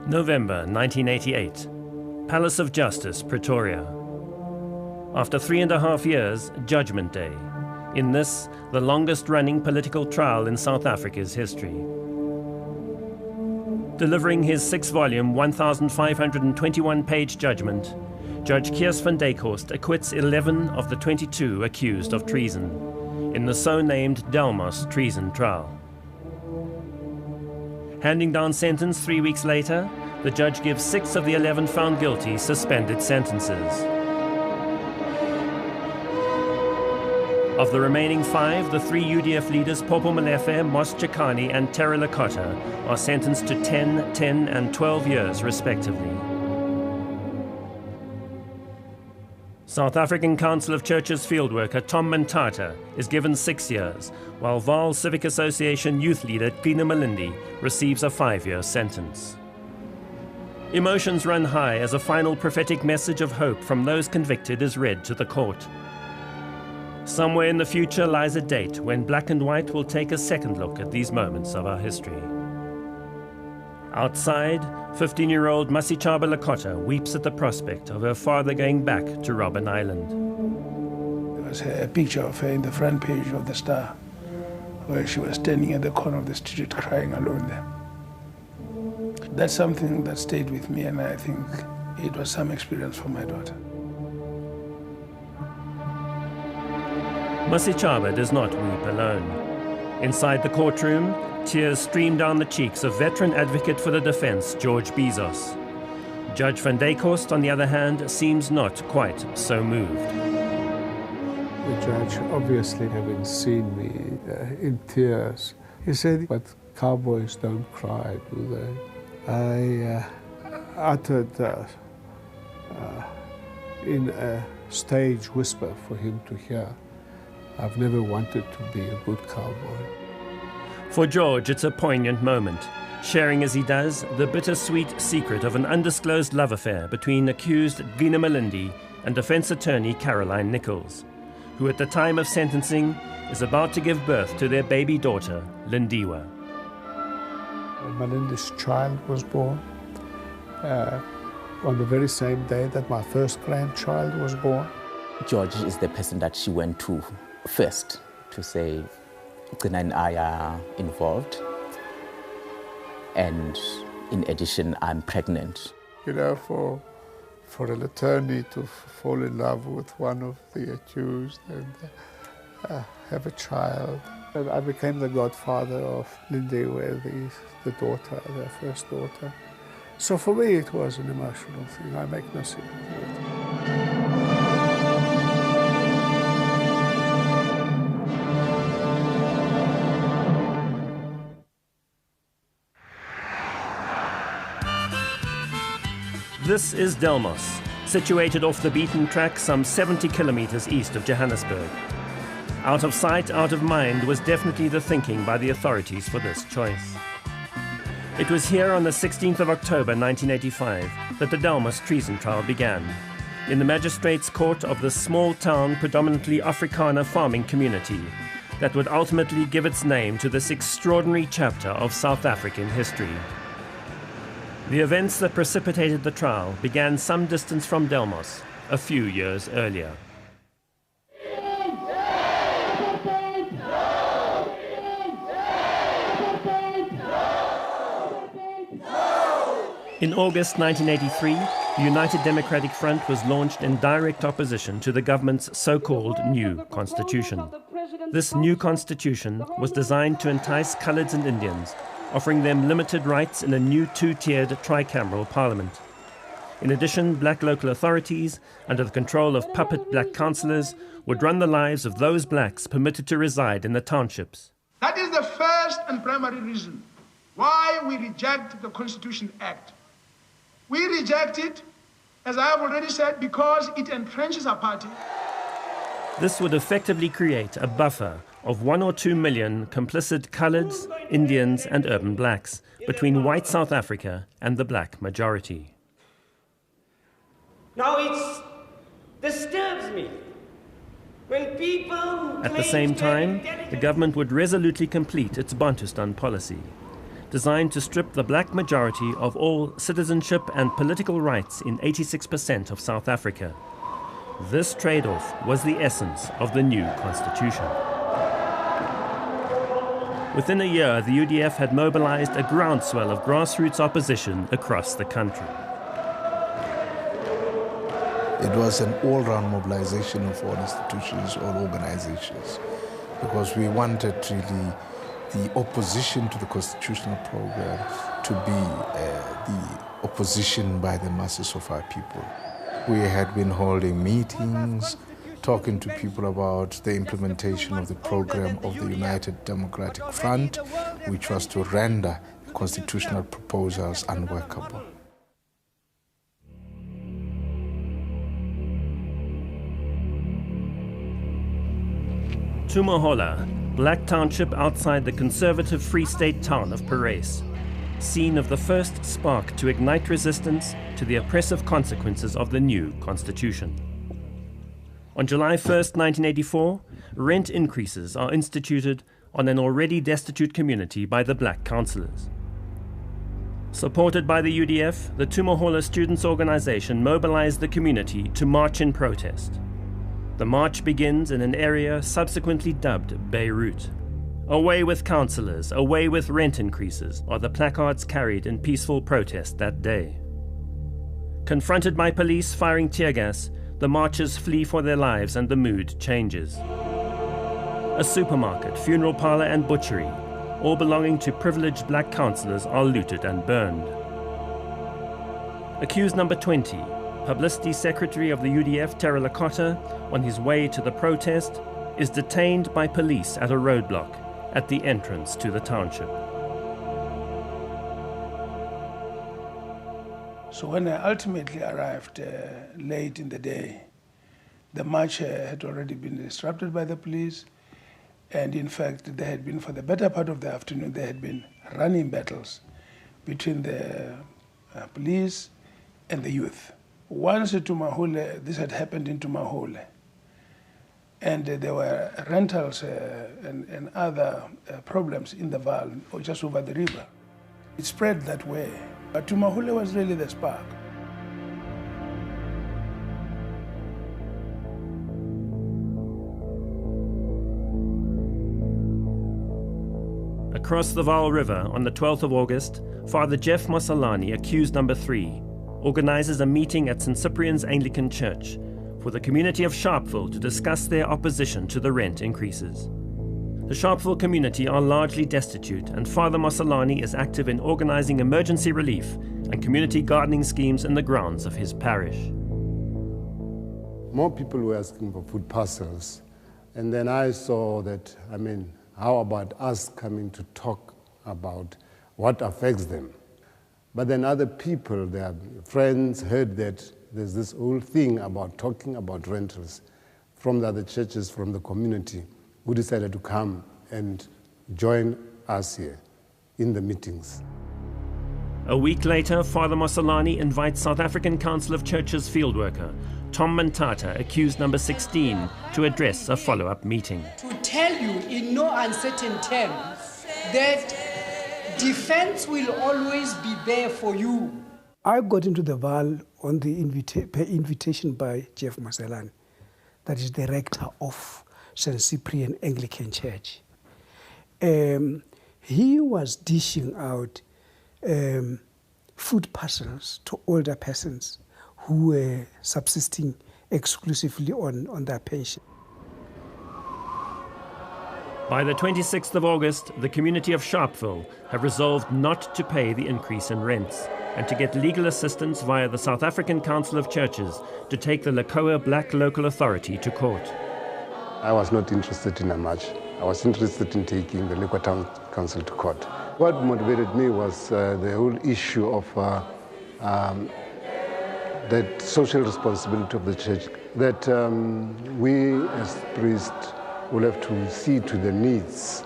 November 1988. Palace of Justice, Pretoria. After 3.5 years, Judgment Day. In this, the longest-running political trial in South Africa's history. Delivering his 6-volume, 1,521-page judgment, Judge Kees van Dykhorst acquits 11 of the 22 accused of treason in the so-named Delmas Treason Trial. Handing down sentence 3 weeks later, the judge gives 6 of the 11 found guilty suspended sentences. Of the remaining 5, the 3 UDF leaders Popo Molefe, Mos Chikani and Terra Lakota are sentenced to 10, 10 and 12 years respectively. South African Council of Churches fieldworker Tom Mantata is given 6 years, while Vaal Civic Association youth leader Tina Malindi receives a 5-year sentence. Emotions run high as a final prophetic message of hope from those convicted is read to the court. Somewhere in the future lies a date when black and white will take a second look at these moments of our history. Outside, 15-year-old Masichaba Lakota weeps at the prospect of her father going back to Robben Island. There was a picture of her in the front page of the Star, where she was standing at the corner of the street crying alone there. That's something that stayed with me, and I think it was some experience for my daughter. Masichaba does not weep alone. Inside the courtroom, tears stream down the cheeks of veteran advocate for the defense, George Bezos. Judge van Dykhorst, on the other hand, seems not quite so moved. The judge, obviously having seen me in tears, he said, "But cowboys don't cry, do they?" I uttered in a stage whisper for him to hear, "I've never wanted to be a good cowboy." For George, it's a poignant moment, sharing as he does the bittersweet secret of an undisclosed love affair between accused Gina Malindi and defense attorney Caroline Nichols, who at the time of sentencing is about to give birth to their baby daughter, Lindiwe. Malindi's child was born on the very same day that my first grandchild was born. George is the person that she went to first to say, Gina and I are involved, and in addition, I'm pregnant. You know, for an attorney to fall in love with one of the accused and have a child. And I became the godfather of Lindiwe, the daughter, their first daughter. So for me, it was an emotional thing. I make no secret of it. This is Delmas, situated off the beaten track some 70 kilometers east of Johannesburg. Out of sight, out of mind was definitely the thinking by the authorities for this choice. It was here on the 16th of October 1985 that the Delmas Treason Trial began, in the magistrates' court of the small-town, predominantly Afrikaner farming community that would ultimately give its name to this extraordinary chapter of South African history. The events that precipitated the trial began some distance from Delmas, a few years earlier. In August 1983, the United Democratic Front was launched in direct opposition to the government's so-called new constitution. This new constitution was designed to entice coloureds and Indians, offering them limited rights in a new 2-tiered tricameral parliament. In addition, black local authorities, under the control of puppet black councillors, would run the lives of those blacks permitted to reside in the townships. That is the first and primary reason why we reject the Constitution Act. We reject it, as I have already said, because it entrenches our party. This would effectively create a buffer of 1 or 2 million complicit coloureds, Indians and urban blacks between white South Africa and the black majority. Now it disturbs me when people At the same time, the government would resolutely complete its Bantustan policy. designed to strip the black majority of all citizenship and political rights in 86% of South Africa. This trade-off was the essence of the new constitution. Within a year, the UDF had mobilized a groundswell of grassroots opposition across the country. It was an all-round mobilization of all institutions, all organizations, because we wanted really the opposition to the constitutional program to be the opposition by the masses of our people. We had been holding meetings, talking to people about the implementation of the program of the United Democratic Front, which was to render constitutional proposals unworkable. Tumahola, black township outside the conservative Free State town of Parys, scene of the first spark to ignite resistance to the oppressive consequences of the new constitution. On July 1st, 1984, rent increases are instituted on an already destitute community by the black councillors. Supported by the UDF, the Tumahola Students' Organization mobilized the community to march in protest. The march begins in an area subsequently dubbed Beirut. Away with councillors, away with rent increases, are the placards carried in peaceful protest that day. Confronted by police firing tear gas, the marchers flee for their lives and the mood changes. A supermarket, funeral parlor and butchery, all belonging to privileged black councillors, are looted and burned. Accused number 20, Publicity Secretary of the UDF, Terra Lakota, on his way to the protest, is detained by police at a roadblock at the entrance to the township. So when I ultimately arrived late in the day, the march had already been disrupted by the police, and in fact, there had been, for the better part of the afternoon, there had been running battles between the police and the youth. Once at Tumahola, this had happened in Tumahola, and there were rentals and other problems in the Vaal, or just over the river. It spread that way, but Tumahola was really the spark. Across the Vaal River on the 12th of August, Father Jeff Masalani, accused number 3, organizes a meeting at St. Cyprian's Anglican Church for the community of Sharpeville to discuss their opposition to the rent increases. The Sharpeville community are largely destitute, and Father Masalani is active in organizing emergency relief and community gardening schemes in the grounds of his parish. More people were asking for food parcels, and then I saw that, how about us coming to talk about what affects them? But then other people, their friends, heard that there's this whole thing about talking about rentals from the other churches, from the community, who decided to come and join us here in the meetings. A week later, Father Masalani invites South African Council of Churches field worker Tom Mantata, accused number 16, to address a follow-up meeting. To tell you in no uncertain terms that defense will always be there for you. I got into the Vaal on the invitation by Jeff Masalani, that is the rector of St. Cyprian Anglican Church. He was dishing out food parcels to older persons who were subsisting exclusively on their pension. By the 26th of August, the community of Sharpeville have resolved not to pay the increase in rents and to get legal assistance via the South African Council of Churches to take the Lakoa Black Local Authority to court. I was not interested in a march. I was interested in taking the Lakoa Town Council to court. What motivated me was the whole issue of that social responsibility of the church, that we as priests will have to see to the needs,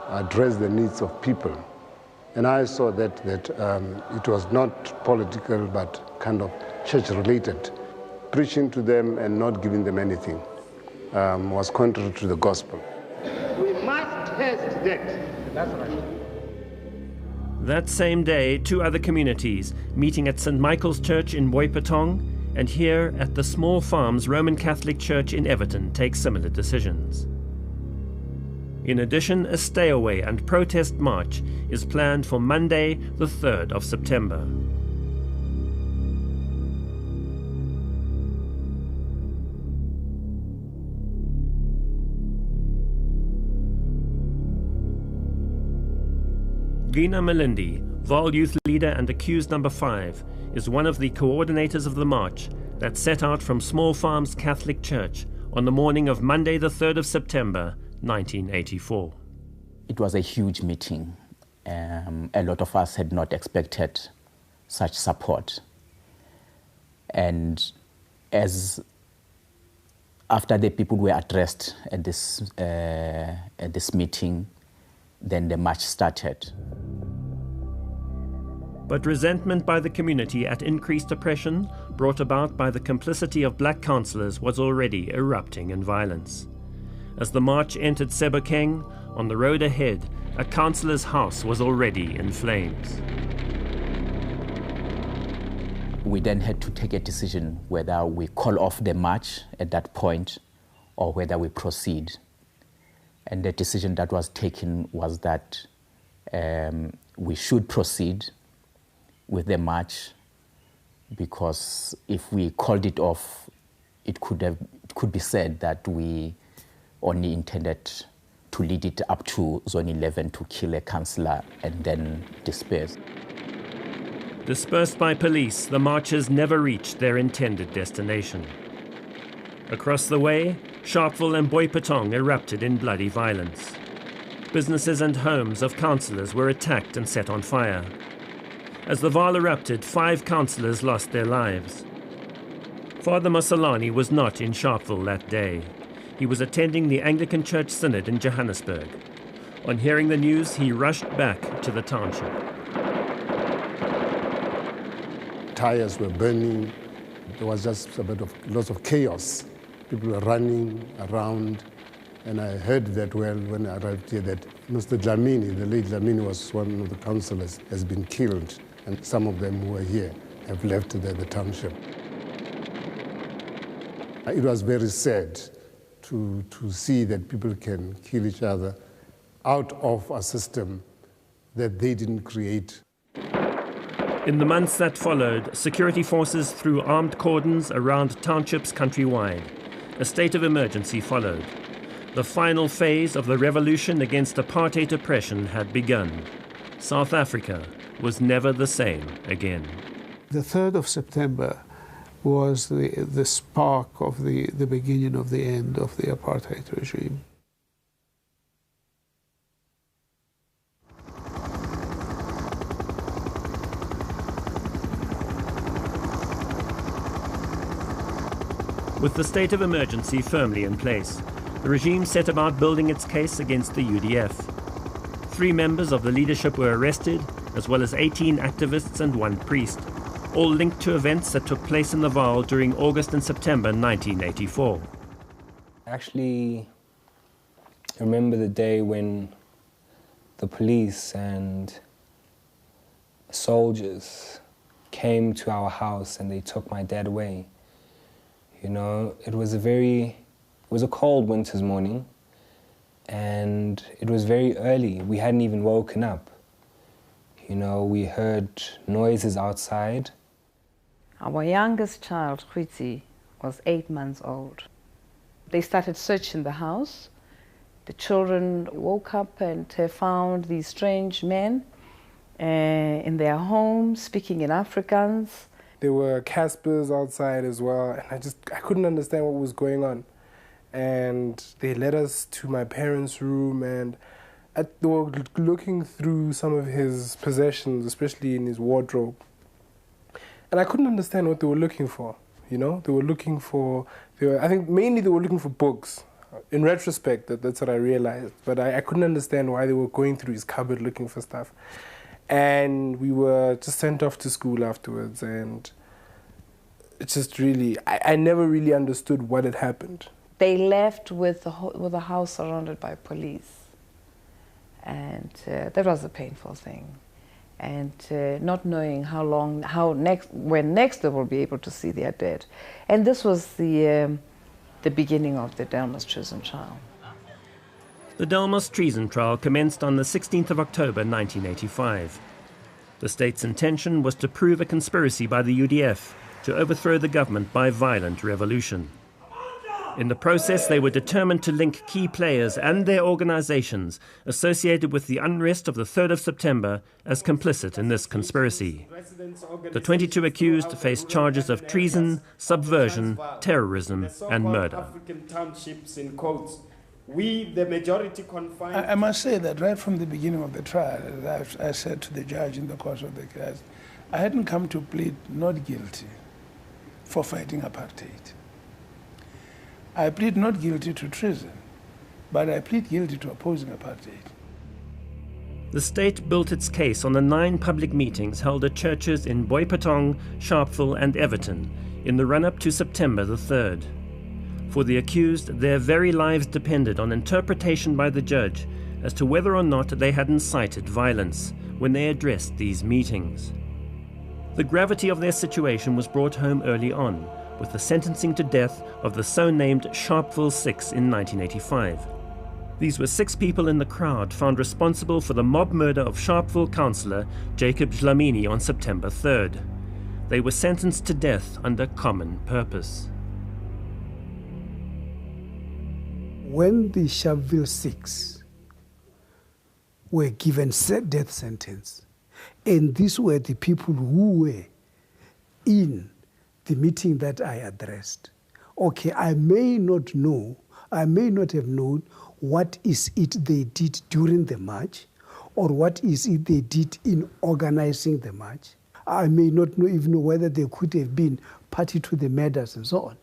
address the needs of people. And I saw that it was not political, but kind of church-related. Preaching to them and not giving them anything was contrary to the gospel. We must test that. That's right. That same day, two other communities, meeting at St. Michael's Church in Boipatong and here at the Small Farms Roman Catholic Church in Everton, take similar decisions. In addition, a stay-away and protest march is planned for Monday, the 3rd of September. Gina Malindi, Vol Youth Leader and accused number 5, is one of the coordinators of the march that set out from Small Farms Catholic Church on the morning of Monday, the 3rd of September, 1984. It was a huge meeting. A lot of us had not expected such support. And after the people were addressed at this meeting, then the march started. But resentment by the community at increased oppression brought about by the complicity of black councillors was already erupting in violence. As the march entered Sebokeng, on the road ahead, a councillor's house was already in flames. We then had to take a decision whether we call off the march at that point or whether we proceed. And the decision that was taken was that we should proceed with the march, because if we called it off, it could be said that we only intended to lead it up to Zone 11 to kill a councillor and then disperse. Dispersed by police, the marchers never reached their intended destination. Across the way, Sharpeville and Boipatong erupted in bloody violence. Businesses and homes of councillors were attacked and set on fire. As the Vaal erupted, 5 councillors lost their lives. Father Masalani was not in Sharpeville that day. He was attending the Anglican Church Synod in Johannesburg. On hearing the news, he rushed back to the township. Tires were burning. There was just lots of chaos. People were running around. And I heard that when I arrived here, that Mr. Dlamini, the late Dlamini, was one of the councillors, has been killed. And some of them who were here have left the township. It was very sad to see that people can kill each other out of a system that they didn't create. In the months that followed, security forces threw armed cordons around townships countrywide. A state of emergency followed. The final phase of the revolution against apartheid oppression had begun. South Africa was never the same again. The 3rd of September was the spark of the beginning of the end of the apartheid regime. With the state of emergency firmly in place, the regime set about building its case against the UDF. 3 members of the leadership were arrested, as well as 18 activists and 1 priest, all linked to events that took place in the Vaal during August and September 1984. Actually, I remember the day when the police and soldiers came to our house and they took my dad away. You know, it was a cold winter's morning, and it was very early. We hadn't even woken up. You know, we heard noises outside. Our youngest child, Khwitsi, was 8 months old. They started searching the house. The children woke up and found these strange men in their home, speaking in Afrikaans. There were Caspers outside as well, and I couldn't understand what was going on. And they led us to my parents' room, and they were looking through some of his possessions, especially in his wardrobe. And I couldn't understand what they were looking for, you know? I think mainly they were looking for books. In retrospect, that's what I realized. But I couldn't understand why they were going through his cupboard looking for stuff. And we were just sent off to school afterwards, and it's just really, I never really understood what had happened. They left with the house surrounded by police, and that was a painful thing. and not knowing when next they will be able to see their dead. And this was the beginning of the Delmas Treason Trial. The Delmas Treason Trial commenced on the 16th of October 1985. The state's intention was to prove a conspiracy by the UDF to overthrow the government by violent revolution. In the process, they were determined to link key players and their organizations associated with the unrest of the 3rd of September as complicit in this conspiracy. The 22 accused faced charges of treason, subversion, terrorism, and murder. We, the majority, confined... I must say that right from the beginning of the trial, as I said to the judge in the course of the case, I hadn't come to plead not guilty for fighting apartheid. I plead not guilty to treason, but I plead guilty to opposing apartheid. The state built its case on the 9 public meetings held at churches in Boipatong, Sharpeville and Everton in the run-up to September the 3rd. For the accused, their very lives depended on interpretation by the judge as to whether or not they had incited violence when they addressed these meetings. The gravity of their situation was brought home early on, with the sentencing to death of the so-named Sharpeville Six in 1985. These were 6 people in the crowd found responsible for the mob murder of Sharpeville councillor Jacob Dlamini on September 3rd. They were sentenced to death under common purpose. When the Sharpeville Six were given death sentence, and these were the people who were in the meeting that I addressed. Okay, I may not have known what is it they did during the march, or what is it they did in organizing the march. I may not even know whether they could have been party to the murders and so on.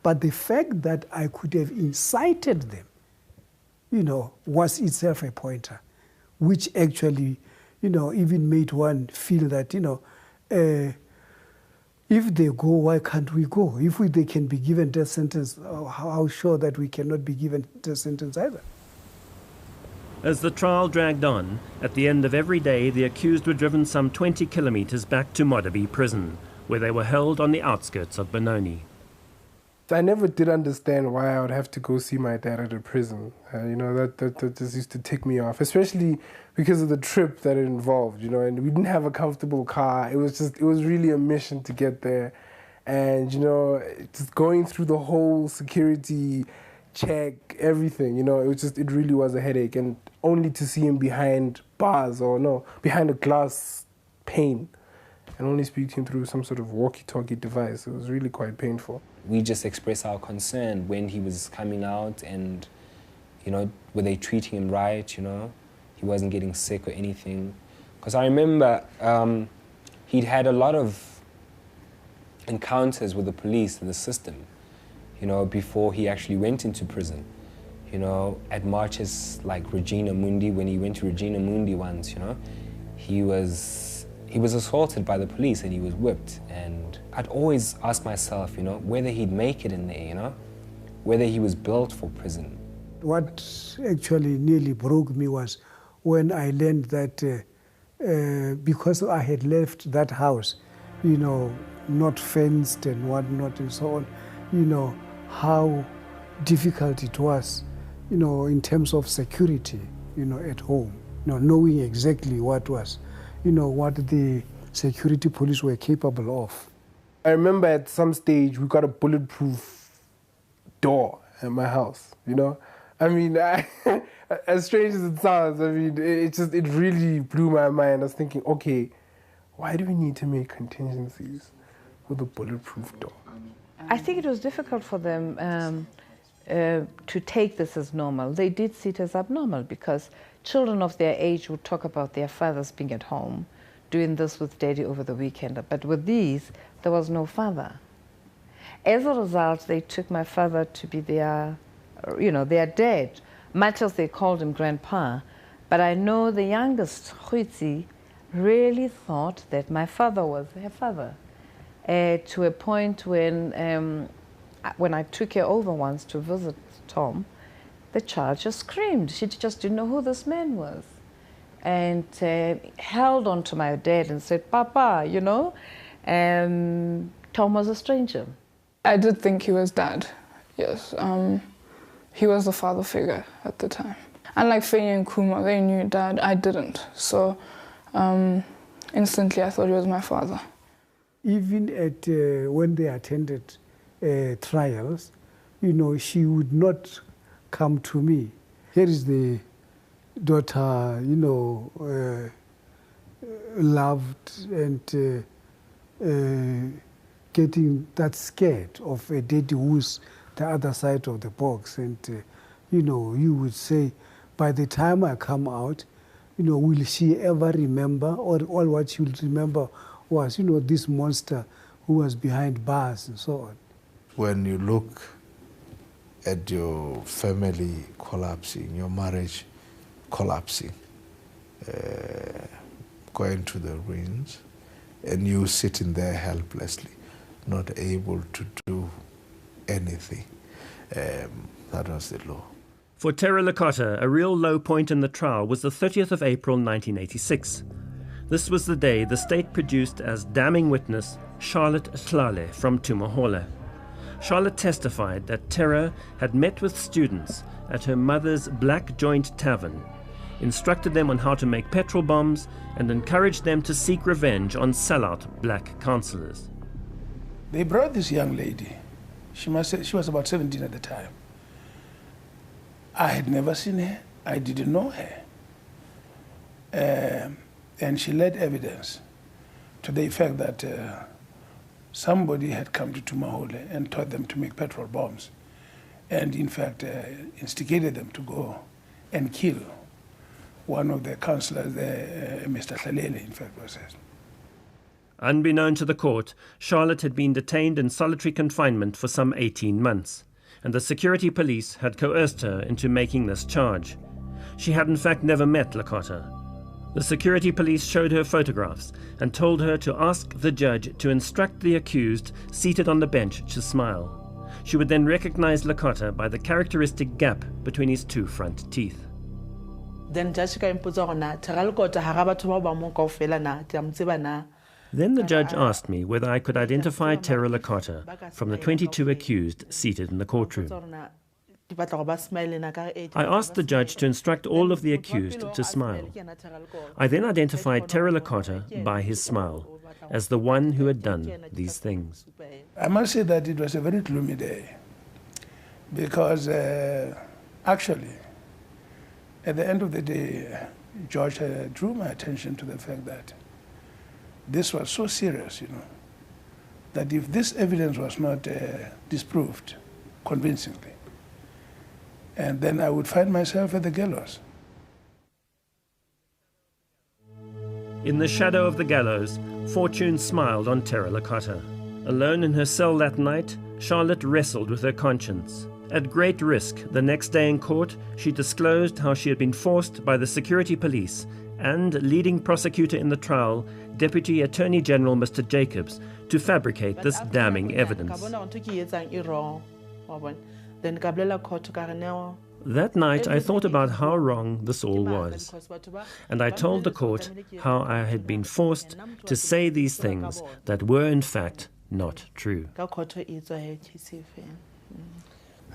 But the fact that I could have incited them, was itself a pointer, which actually, even made one feel that, if they go, why can't we go? If they can be given death sentence, how sure that we cannot be given death sentence either? As the trial dragged on, at the end of every day, the accused were driven some 20 kilometers back to Modabi prison, where they were held on the outskirts of Benoni. I never did understand why I would have to go see my dad at a prison. That just used to tick me off, especially because of the trip that it involved, and we didn't have a comfortable car. It was really a mission to get there. And, just going through the whole security check, everything, it really was a headache. And only to see him behind bars behind a glass pane and only speak to him through some sort of walkie-talkie device. It was really quite painful. We just expressed our concern when he was coming out and, were they treating him right, He wasn't getting sick or anything. Because I remember he'd had a lot of encounters with the police and the system, before he actually went into prison. At marches like Regina Mundi, when he went to Regina Mundi once, he was assaulted by the police and he was whipped. And I'd always ask myself, whether he'd make it in there, whether he was built for prison. What actually nearly broke me was when I learned that because I had left that house, not fenced and whatnot and so on, how difficult it was, in terms of security, at home, knowing exactly what was, what the security police were capable of. I remember at some stage we got a bulletproof door at my house, as strange as it sounds, it really blew my mind. I was thinking, okay, why do we need to make contingencies with a bulletproof door? I think it was difficult for them to take this as normal. They did see it as abnormal because children of their age would talk about their fathers being at home, doing this with daddy over the weekend. But with these, there was no father. As a result, they took my father to be their dad, much as they called him grandpa. But I know the youngest, Huitsi, really thought that my father was her father. To a point when I took her over once to visit Tom, the child just screamed. She just didn't know who this man was. and held on to my dad and said, Papa, you know, Tom was a stranger. I did think he was dad, yes. He was the father figure at the time. Unlike Fenye and Kuma, they knew dad, I didn't. So instantly I thought he was my father. Even at when they attended trials, you know, she would not come to me. Here is the daughter, you know, loved and getting that scared of a daddy who's the other side of the box. And, you know, you would say, by the time I come out, you know, will she ever remember? Or all what she will remember was, you know, this monster who was behind bars and so on. When you look at your family collapsing, your marriage collapsing, going to the ruins, and you sitting there helplessly, not able to do anything, that was the law. For Terra Lakota, a real low point in the trial was the 30th of April 1986. This was the day the state produced as damning witness Charlotte Tlale from Tumahola. Charlotte testified that Terra had met with students at her mother's Black Joint Tavern, instructed them on how to make petrol bombs, and encouraged them to seek revenge on sellout black councillors. They brought this young lady. She was about 17 at the time. I had never seen her. I didn't know her. And she led evidence to the effect that somebody had come to Tumahola and taught them to make petrol bombs, and in fact instigated them to go and kill one of the councillors there, Mr. Tlale, in fact, was it. Unbeknown to the court, Charlotte had been detained in solitary confinement for some 18 months, and the security police had coerced her into making this charge. She had in fact never met Lakota. The security police showed her photographs and told her to ask the judge to instruct the accused seated on the bench to smile. She would then recognize Lakota by the characteristic gap between his two front teeth. Then judge ka impotsa gona Terra Lakota ha ga batho ba ba mo kaofela na ke a mtseba na. Then the judge asked me whether I could identify Terra Lakota from the 22 accused seated in the courtroom. I asked the judge to instruct all of the accused to smile. I then identified Terra Lakota by his smile as the one who had done these things. I must say that it was a very gloomy day because actually at the end of the day, George drew my attention to the fact that this was so serious, you know, that if this evidence was not disproved convincingly, and then I would find myself at the gallows. In the shadow of the gallows, fortune smiled on Terra Lakota. Alone in her cell that night, Charlotte wrestled with her conscience. At great risk, the next day in court, she disclosed how she had been forced by the security police and leading prosecutor in the trial, Deputy Attorney General Mr. Jacobs, to fabricate this damning evidence. That night, I thought about how wrong this all was, and I told the court how I had been forced to say these things that were in fact not true.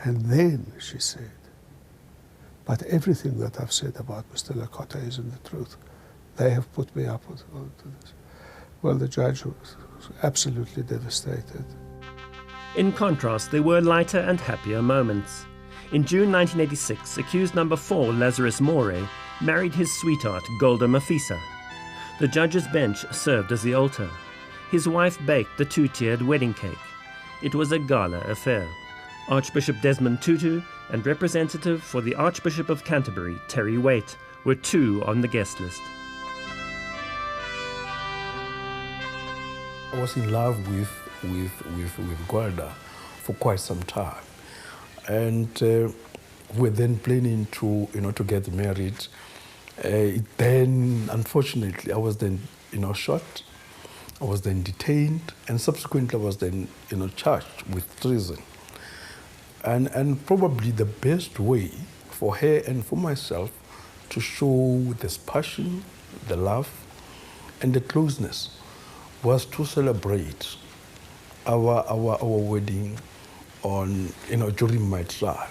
And then she said, but everything that I've said about Mr. Lakota isn't the truth. They have put me up to this. Well, the judge was absolutely devastated. In contrast, there were lighter and happier moments. In June 1986, accused number 4, Lazarus More, married his sweetheart, Golda Mafisa. The judge's bench served as the altar. His wife baked the two-tiered wedding cake. It was a gala affair. Archbishop Desmond Tutu and representative for the Archbishop of Canterbury, Terry Waite, were two on the guest list. I was in love with Golda for quite some time, and we're then planning to get married. Then, unfortunately, I was then shot. I was then detained, and subsequently I was then charged with treason. And probably the best way for her and for myself to show this passion, the love, and the closeness was to celebrate our wedding on, during my trial.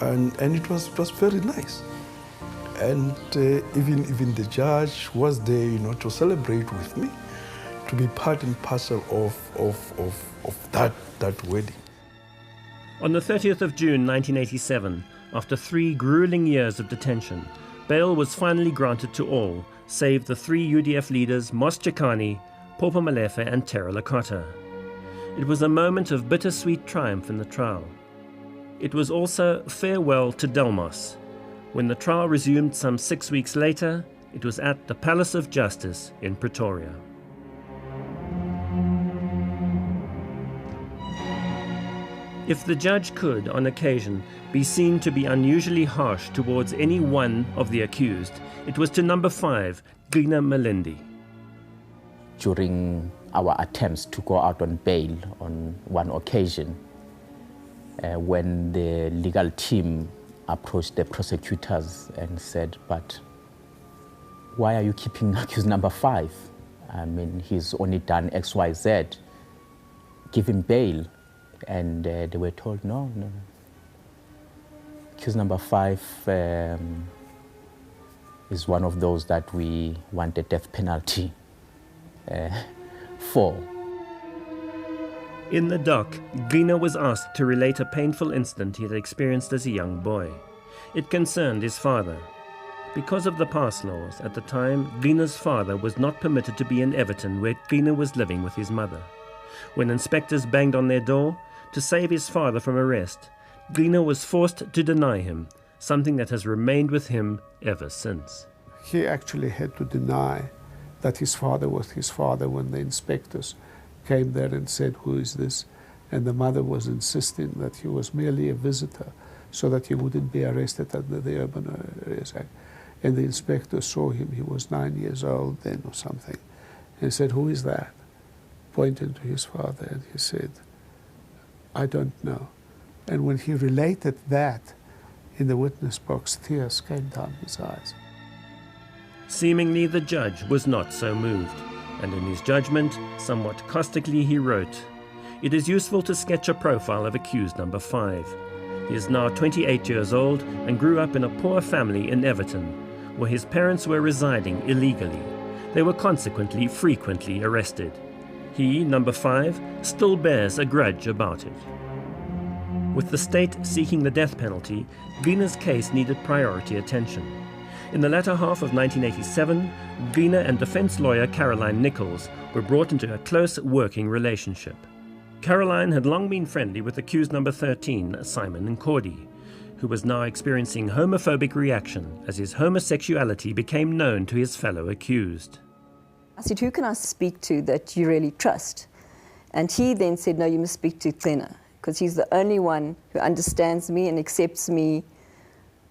And it was very nice. And even the judge was there, to celebrate with me, to be part and parcel of that wedding. On the 30th of June 1987, after 3 grueling years of detention, bail was finally granted to all, save the 3 UDF leaders Mos Chikani, Popo Malefe and Tera Lakota. It was a moment of bittersweet triumph in the trial. It was also farewell to Delmas. When the trial resumed some 6 weeks later, it was at the Palace of Justice in Pretoria. If the judge could, on occasion, be seen to be unusually harsh towards any one of the accused, it was to number 5, Gina Malindi. During our attempts to go out on bail on one occasion, when the legal team approached the prosecutors and said, "But why are you keeping accused number 5? I mean, he's only done X, Y, Z. Give him bail." And they were told, no. Accused number 5 is one of those that we want the death penalty for. In the dock, Gina was asked to relate a painful incident he had experienced as a young boy. It concerned his father. Because of the pass laws at the time, Gina's father was not permitted to be in Everton, where Gina was living with his mother. When inspectors banged on their door to save his father from arrest, Gina was forced to deny him, something that has remained with him ever since. He actually had to deny that his father was his father when the inspectors came there and said, "Who is this?" And the mother was insisting that he was merely a visitor so that he wouldn't be arrested under the Urban Areas Act. And the inspector saw him, he was 9 years old then or something, and said, "Who is that?" Pointing to his father, and he said, "I don't know." And when he related that in the witness box, tears came down his eyes. Seemingly the judge was not so moved, and in his judgment, somewhat caustically he wrote, "It is useful to sketch a profile of accused number 5. He is now 28 years old and grew up in a poor family in Everton, where his parents were residing illegally. They were consequently frequently arrested. He, number 5, still bears a grudge about it." With the state seeking the death penalty, Gina's case needed priority attention. In the latter half of 1987, Gina and defense lawyer Caroline Nichols were brought into a close working relationship. Caroline had long been friendly with accused number 13, Simon Nkodi, who was now experiencing homophobic reaction as his homosexuality became known to his fellow accused. I said, "Who can I speak to that you really trust?" And he then said, "No, you must speak to Gina, because he's the only one who understands me and accepts me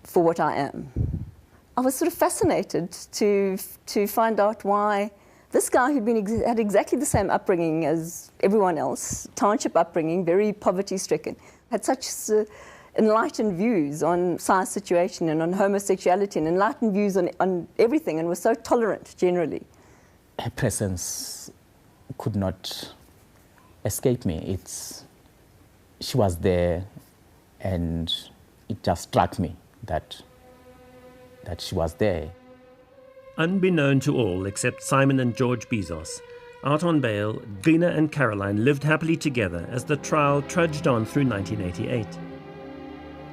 for what I am." I was sort of fascinated to find out why this guy who'd had exactly the same upbringing as everyone else, township upbringing, very poverty-stricken, had such enlightened views on Si's situation and on homosexuality and enlightened views on everything, and was so tolerant generally. Her presence could not escape me. She was there, and it just struck me that she was there. Unbeknown to all except Simon and George Bezos, out on bail, Gina and Caroline lived happily together as the trial trudged on through 1988.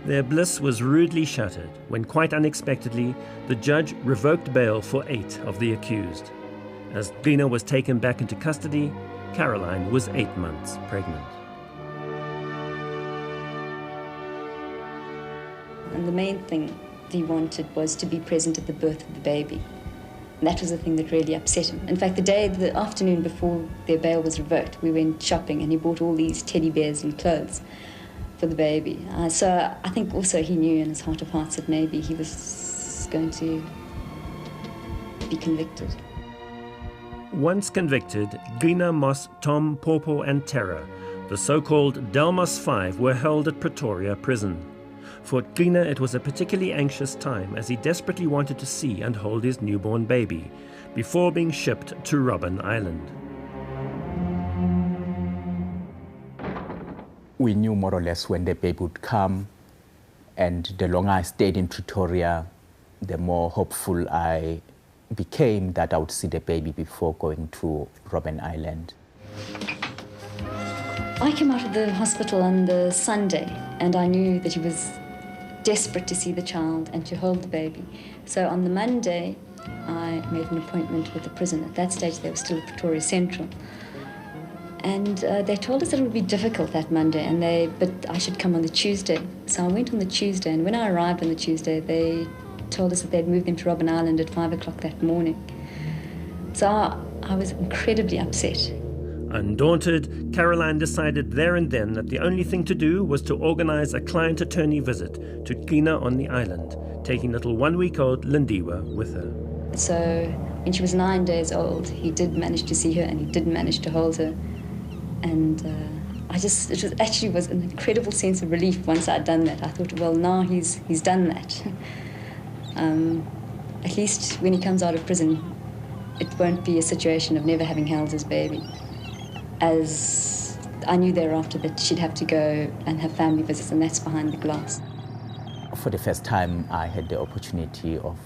Their bliss was rudely shattered when, quite unexpectedly, the judge revoked bail for 8 of the accused. As Gina was taken back into custody, Caroline was 8 months pregnant. And the main thing he wanted was to be present at the birth of the baby. And that was the thing that really upset him. In fact, the afternoon before their bail was revoked, we went shopping and he bought all these teddy bears and clothes for the baby. So I think also he knew in his heart of hearts that maybe he was going to be convicted. Once convicted, Gina, Mos, Tom, Popo and Tera, the so-called Delmas 5, were held at Pretoria Prison. For Gina, it was a particularly anxious time as he desperately wanted to see and hold his newborn baby before being shipped to Robben Island. We knew more or less when the baby would come, and the longer I stayed in Pretoria, the more hopeful I became that I would see the baby before going to Robben Island. I came out of the hospital on the Sunday, and I knew that he was desperate to see the child and to hold the baby. So on the Monday, I made an appointment with the prison. At that stage, they were still at Pretoria Central. And they told us that it would be difficult that Monday, but I should come on the Tuesday. So I went on the Tuesday, and when I arrived on the Tuesday, they told us that they'd moved them to Robben Island at 5 o'clock that morning. So I was incredibly upset. Undaunted, Caroline decided there and then that the only thing to do was to organize a client attorney visit to Gina on the island, taking little one-week-old Lindiwe with her. So when she was 9 days old, he did manage to see her, and he did manage to hold her. And it was an incredible sense of relief once I'd done that. I thought, well, now he's done that. At least when he comes out of prison, it won't be a situation of never having held his baby. As I knew thereafter that she'd have to go and have family visits, and that's behind the glass. For the first time, I had the opportunity of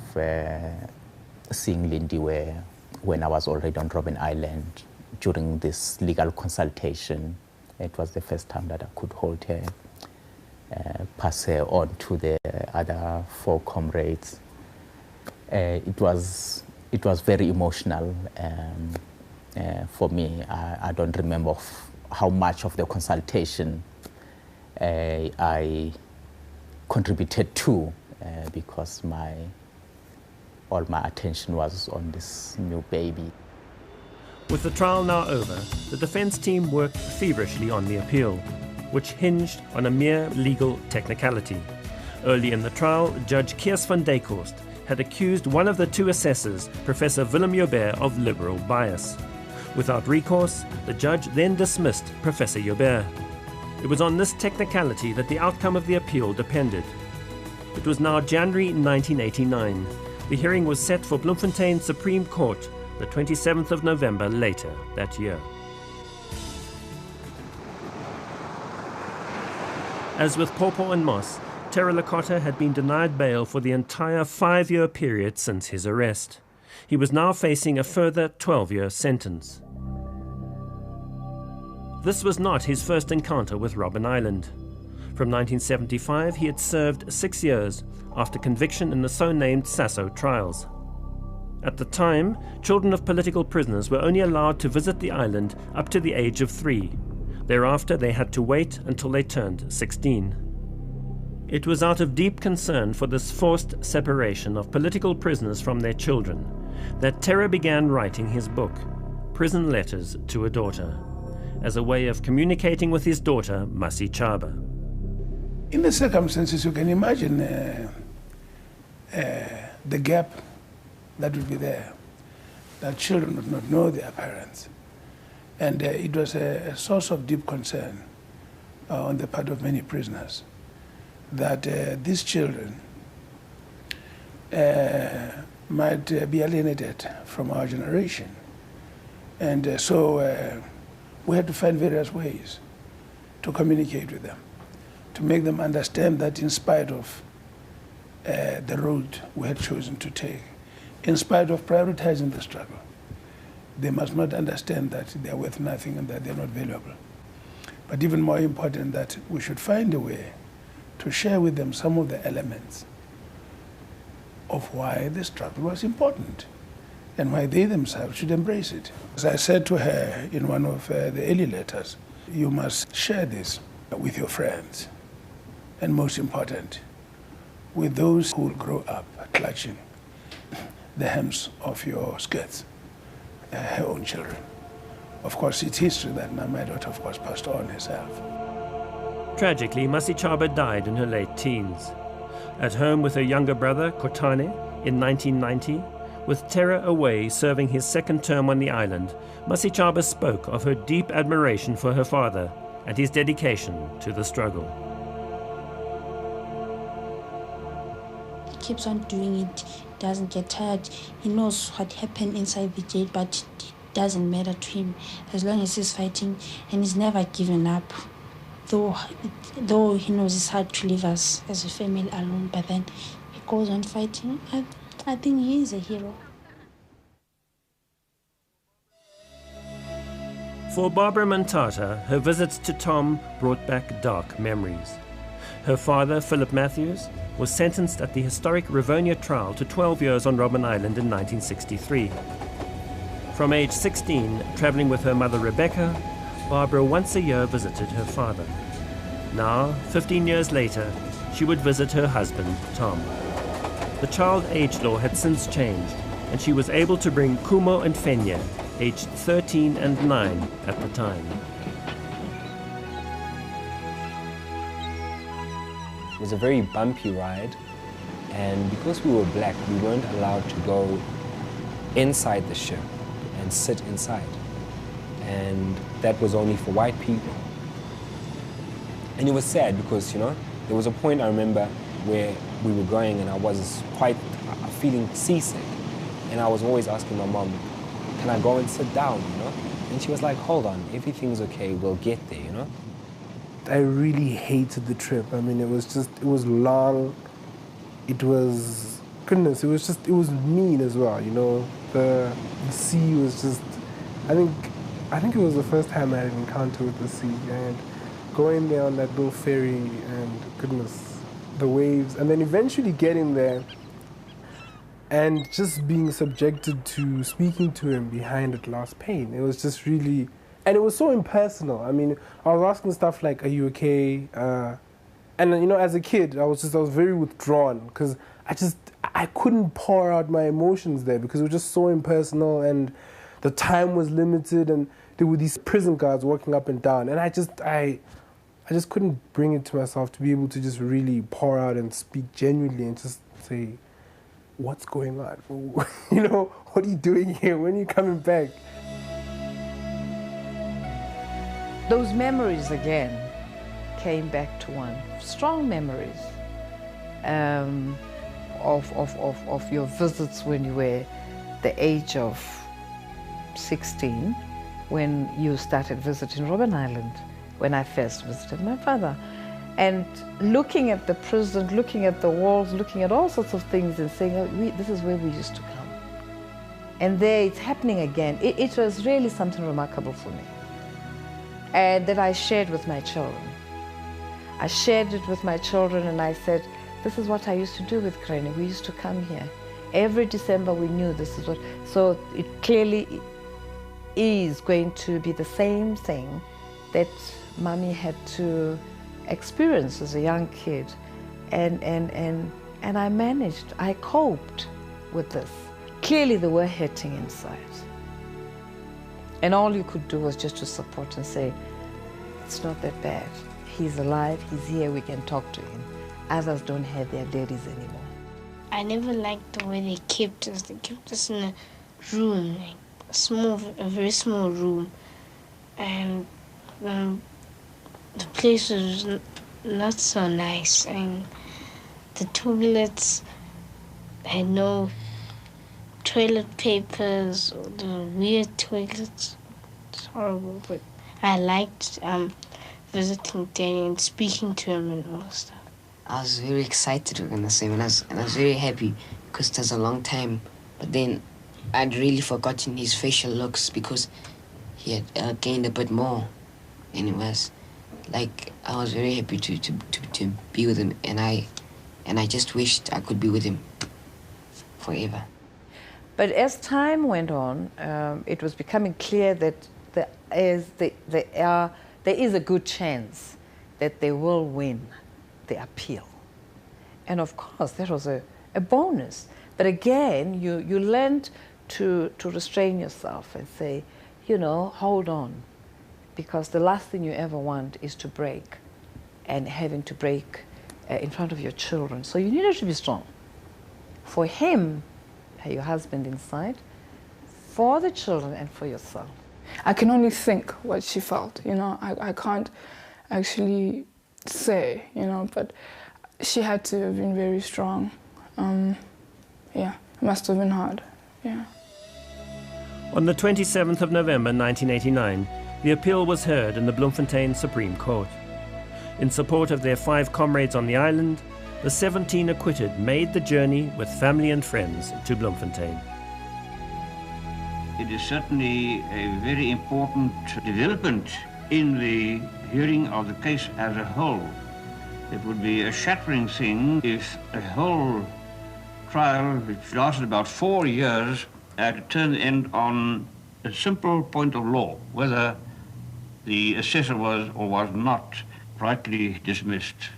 seeing Lindiwe when I was already on Robben Island during this legal consultation. It was the first time that I could hold her, pass her on to the other 4 comrades. It was very emotional for me. I don't remember how much of the consultation I contributed to because all my attention was on this new baby. With the trial now over, the defense team worked feverishly on the appeal, which hinged on a mere legal technicality. Early in the trial, Judge Kees van Dijkhorst had accused one of the 2 assessors, Professor Willem Joubert, of liberal bias. Without recourse, the judge then dismissed Professor Joubert. It was on this technicality that the outcome of the appeal depended. It was now January 1989. The hearing was set for Bloemfontein Supreme Court, the 27th of November later that year. As with Popo and Moss, Terra Lakota had been denied bail for the entire 5-year period since his arrest. He was now facing a further 12-year sentence. This was not his first encounter with Robben Island. From 1975, he had served 6 years after conviction in the so-named Sasso trials. At the time, children of political prisoners were only allowed to visit the island up to the age of 3. Thereafter, they had to wait until they turned 16. It was out of deep concern for this forced separation of political prisoners from their children that Terra began writing his book, Prison Letters to a Daughter, as a way of communicating with his daughter, Masicaba. In the circumstances, you can imagine the gap that would be there, that children would not know their parents. And it was a source of deep concern on the part of many prisoners that these children might be alienated from our generation. And so we had to find various ways to communicate with them, to make them understand that in spite of the road we had chosen to take, in spite of prioritizing the struggle, they must not understand that they are worth nothing and that they're not valuable. But even more important, that we should find a way to share with them some of the elements of why the struggle was important and why they themselves should embrace it. As I said to her in one of the early letters, you must share this with your friends, and most important, with those who will grow up clutching the hems of your skirts, her own children. Of course, it's history that my daughter, of course, passed on herself. Tragically, Masicaba died in her late teens. At home with her younger brother, Kotane, in 1990, with Terra away serving his second term on the island, Masicaba spoke of her deep admiration for her father and his dedication to the struggle. keeps on doing it, doesn't get tired. He knows what happened inside the jail, but it doesn't matter to him as long as he's fighting, and he's never given up. Though he knows it's hard to leave us as a family alone, but then he goes on fighting. I think he is a hero. For Barbara Mantata, her visits to Tom brought back dark memories. Her father, Philip Matthews, was sentenced at the historic Rivonia trial to 12 years on Robben Island in 1963. From age 16, traveling with her mother Rebecca, Barbara once a year visited her father. Now, 15 years later, she would visit her husband, Tom. The child age law had since changed, and she was able to bring Kumo and Fenya, aged 13 and 9 at the time. It was a very bumpy ride, and because we were black, we weren't allowed to go inside the ship and sit inside. And that was only for white people. And it was sad because, you know, there was a point I remember where we were going and I was quite feeling seasick. And I was always asking my mom, can I go and sit down, you know? And she was like, hold on, everything's okay, we'll get there, you know? I really hated the trip. I mean, it was long. It was, goodness, it was mean as well, you know? The sea was just, I think it was the first time I had an encounter with the sea, and going there on that little ferry, and goodness, the waves, and then eventually getting there and just being subjected to speaking to him behind a glass pane. It was just really, and it was so impersonal. I mean, I was asking stuff like, are you okay? And you know, as a kid, I was very withdrawn because I couldn't pour out my emotions there because it was just so impersonal, and the time was limited, and there were these prison guards walking up and down, and I just couldn't bring it to myself to be able to just really pour out and speak genuinely and just say, what's going on? You know, what are you doing here? When are you coming back? Those memories again came back to one. Strong memories of your visits when you were the age of 16, when you started visiting Robben Island, when I first visited my father. And looking at the prison, looking at the walls, looking at all sorts of things and saying, oh, this is where we used to come. And there it's happening again. It was really something remarkable for me. And that I shared with my children. I shared it with my children and I said, this is what I used to do with Granny. We used to come here. Every December we knew this is what, so it clearly is going to be the same thing that Mommy had to experience as a young kid. And I managed, I coped with this. Clearly they were hurting inside. And all you could do was just to support and say, it's not that bad. He's alive, he's here, we can talk to him. Others don't have their daddies anymore. I never liked the way they kept us. They kept us in a room, like a very small room. And the place was not so nice. And the toilets had no toilet papers, or the weird toilets. It's horrible, but I liked visiting Daddy and speaking to him and all that stuff. I was very excited when I say, and I was very happy because it was a long time. But then I'd really forgotten his facial looks because he had gained a bit more. And it was like I was very happy to be with him, and I just wished I could be with him forever. But as time went on, it was becoming clear that there is a good chance that they will win the appeal. And of course, that was a bonus. But again, you learned to restrain yourself and say, you know, hold on. Because the last thing you ever want is to break, and having to break in front of your children. So you needed to be strong. For him, your husband inside, for the children and for yourself. I can only think what she felt, you know. I can't actually say, you know, but she had to have been very strong. yeah, it must have been hard, yeah. On the 27th of November 1989, the appeal was heard in the Bloemfontein Supreme Court. In support of their 5 comrades on the island, the 17 acquitted made the journey with family and friends to Bloemfontein. It is certainly a very important development in the hearing of the case as a whole. It would be a shattering thing if a whole trial, which lasted about 4 years, had to turn the end on a simple point of law, whether the assessor was or was not rightly dismissed.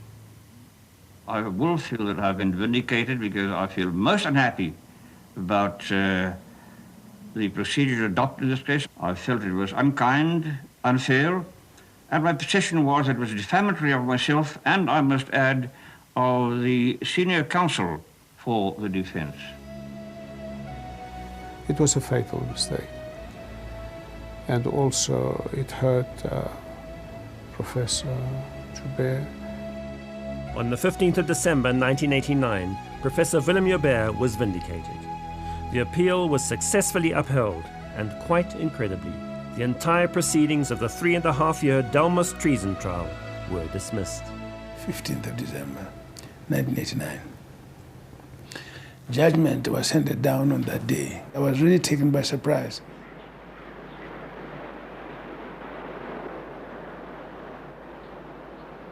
I will feel that I've been vindicated because I feel most unhappy about the procedure adopted in this case. I felt it was unkind, unfair, and my position was that it was defamatory of myself and, I must add, of the senior counsel for the defense. It was a fatal mistake. And also it hurt Professor Joubert. On the 15th of December 1989, Professor Willem Joubert was vindicated. The appeal was successfully upheld, and quite incredibly, the entire proceedings of the 3.5-year Delmas Treason Trial were dismissed. 15th of December 1989. Judgment was handed down on that day. I was really taken by surprise.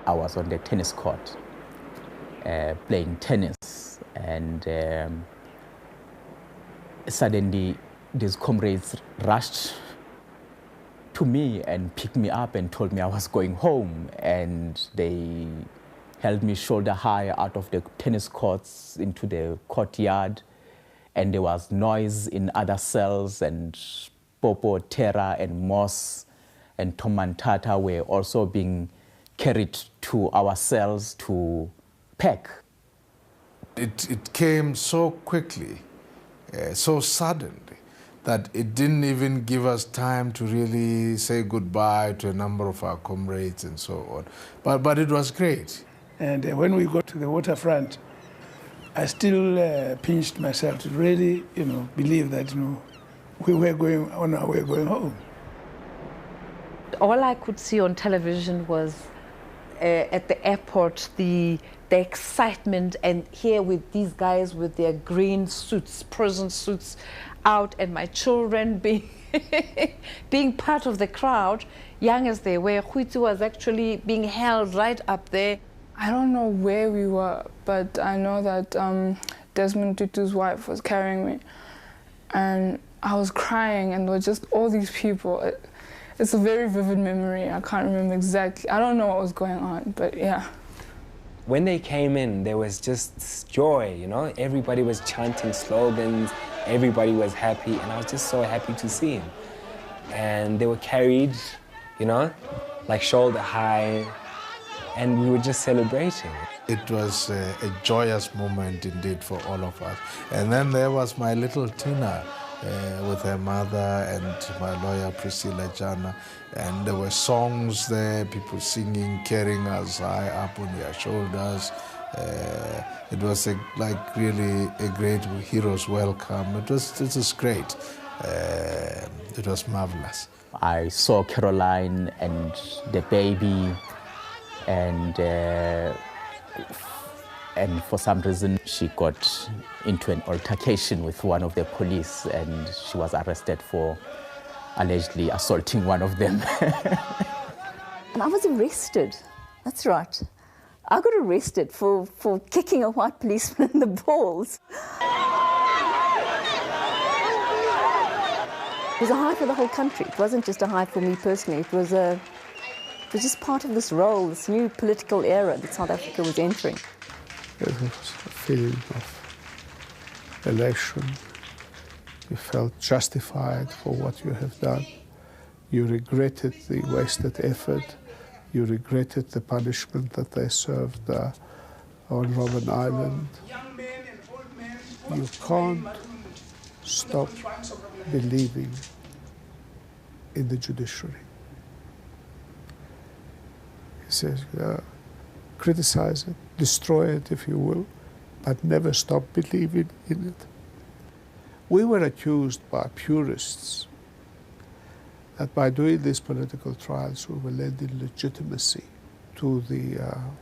I was on the tennis court playing tennis, and suddenly these comrades rushed to me and picked me up and told me I was going home, and they held me shoulder high out of the tennis courts into the courtyard, and there was noise in other cells, and Popo, Terra, and Moss, and Tom and Tata were also being carried to our cells to pack. It came so quickly, so suddenly, that it didn't even give us time to really say goodbye to a number of our comrades and so on. But it was great. And when we got to the waterfront, I still pinched myself to really, believe that, we were going on our way going home. All I could see on television was at the airport, the excitement, and here with these guys with their green suits, prison suits, out, and my children being part of the crowd, young as they were. Huitsi was actually being held right up there. I don't know where we were, but I know that Desmond Tutu's wife was carrying me, and I was crying, and there were just all these people. It's a very vivid memory. I can't remember exactly. I don't know what was going on, but yeah. When they came in, there was just joy, Everybody was chanting slogans, everybody was happy, and I was just so happy to see him. And they were carried, like shoulder high, and we were just celebrating. It was a joyous moment indeed for all of us. And then there was my little Tina with her mother and my lawyer Priscilla Jana, and there were songs there, people singing, carrying us high up on their shoulders. It was really a great hero's welcome. It was great. It was marvelous. I saw Caroline and the baby, and for some reason she got into an altercation with one of the police, and she was arrested for allegedly assaulting one of them. And I was arrested. That's right. I got arrested for kicking a white policeman in the balls. It was a high for the whole country. It wasn't just a high for me personally. It was just part of this role, this new political era that South Africa was entering. It was a feeling of elation. You felt justified for what you have done. You regretted the wasted effort. You regretted the punishment that they served on Robben Island. You can't stop believing in the judiciary. He says, criticize it, destroy it if you will, but never stopped believing in it. We were accused by purists that by doing these political trials we were lending legitimacy to the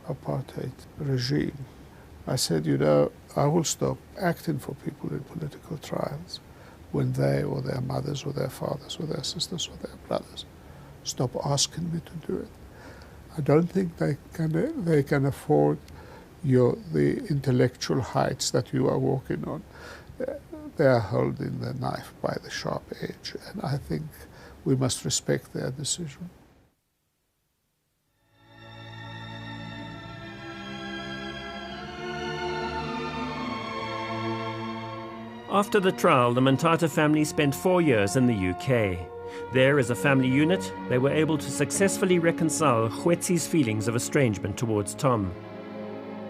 apartheid regime. I said, you know, I will stop acting for people in political trials when they or their mothers or their fathers or their sisters or their brothers stop asking me to do it. I don't think they can afford the intellectual heights that you are walking on. They are holding the knife by the sharp edge, and I think we must respect their decision. After the trial, the Mantata family spent 4 years in the UK. There, as a family unit, they were able to successfully reconcile Khwetsi's feelings of estrangement towards Tom.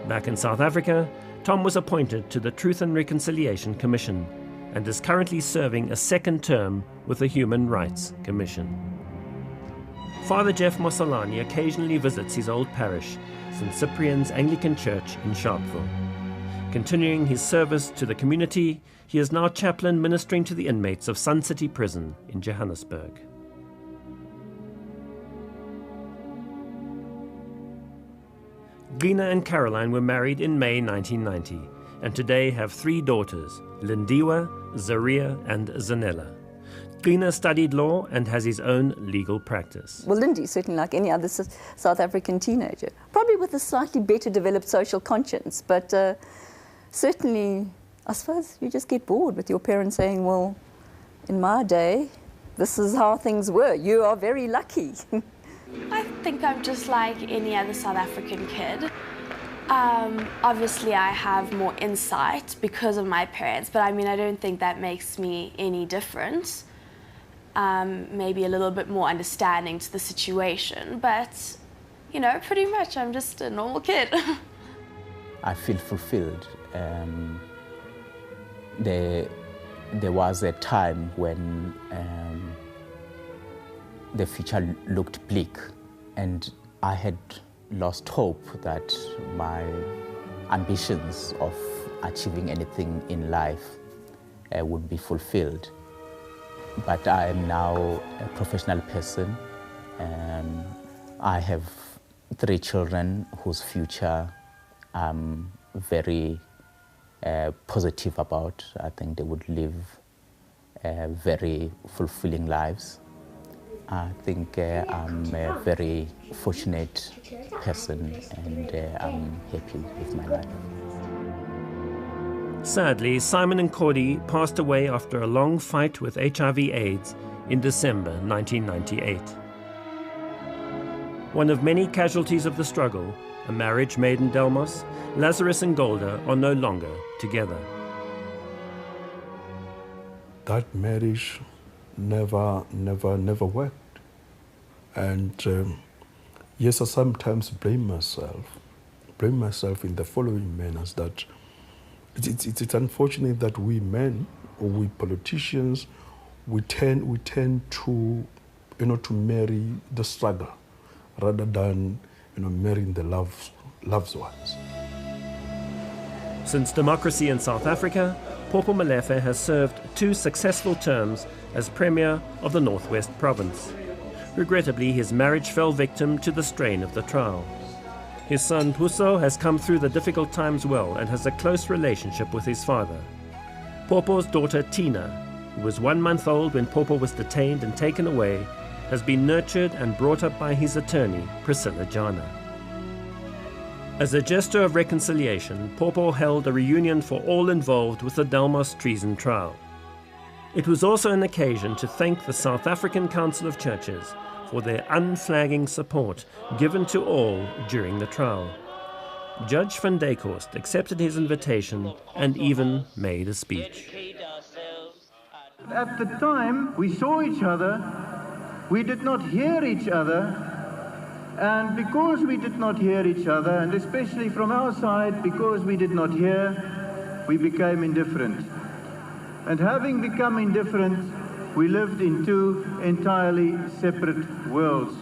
Back in South Africa, Tom was appointed to the Truth and Reconciliation Commission and is currently serving a second term with the Human Rights Commission. Father Jeff Mosalani occasionally visits his old parish, St. Cyprian's Anglican Church in Sharpeville. Continuing his service to the community, he is now chaplain ministering to the inmates of Sun City Prison in Johannesburg. Gina and Caroline were married in May 1990 and today have 3 daughters, Lindiwe, Zaria and Zanella. Gina studied law and has his own legal practice. Well, Lindy, certainly like any other South African teenager, probably with a slightly better developed social conscience, but certainly, I suppose you just get bored with your parents saying, well, in my day, this is how things were. You are very lucky. I think I'm just like any other South African kid. Obviously, I have more insight because of my parents, but I mean, I don't think that makes me any different. Maybe a little bit more understanding to the situation, but, you know, pretty much I'm just a normal kid. I feel fulfilled. There was a time when the future looked bleak, and I had lost hope that my ambitions of achieving anything in life would be fulfilled. But I am now a professional person. I have 3 children whose future I'm very positive about. I think they would live very fulfilling lives. I think I'm a very fortunate person, and I'm happy with my life. Sadly, Simon and Cordy passed away after a long fight with HIV/AIDS in December 1998. One of many casualties of the struggle, a marriage made in Delmas, Lazarus and Golda are no longer together. That marriage never worked. And yes, I sometimes blame myself in the following manners, that it's unfortunate that we men, or we politicians, we tend to, to marry the struggle rather than, marrying the loved ones. Since democracy in South Africa, Popo Molefe has served 2 successful terms as Premier of the Northwest Province. Regrettably, his marriage fell victim to the strain of the trial. His son Puso has come through the difficult times well and has a close relationship with his father. Popo's daughter Tina, who was 1 month old when Popo was detained and taken away, has been nurtured and brought up by his attorney, Priscilla Jana. As a gesture of reconciliation, Popo held a reunion for all involved with the Delmas Treason Trial. It was also an occasion to thank the South African Council of Churches for their unflagging support given to all during the trial. Judge van Dijkhorst accepted his invitation and even made a speech. At the time, we saw each other, we did not hear each other, and because we did not hear each other, and especially from our side, because we did not hear, we became indifferent. And having become indifferent, we lived in 2 entirely separate worlds.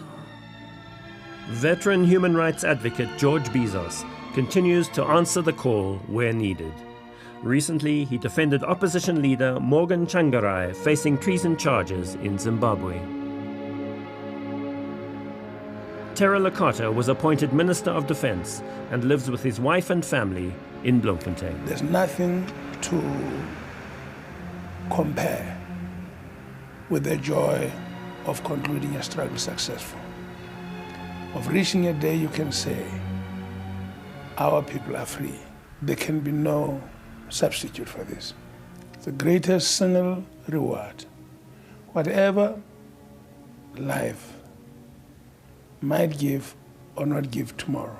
Veteran human rights advocate George Bezos continues to answer the call where needed. Recently, he defended opposition leader Morgan Tsvangirai facing treason charges in Zimbabwe. Terra Licata was appointed Minister of Defense and lives with his wife and family in Bloemfontein. There's nothing to compare with the joy of concluding a struggle successful, of reaching a day you can say, our people are free. There can be no substitute for this. The greatest single reward, whatever life might give or not give tomorrow,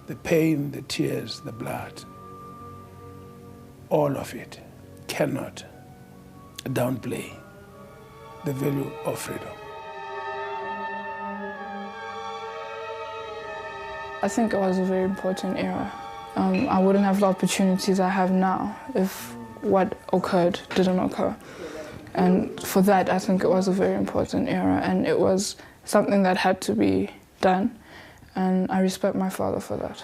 the pain, the tears, the blood, all of it cannot downplay the value of freedom. I think it was a very important era. I wouldn't have the opportunities I have now if what occurred didn't occur. And for that, I think it was a very important era, and it was something that had to be done, and I respect my father for that.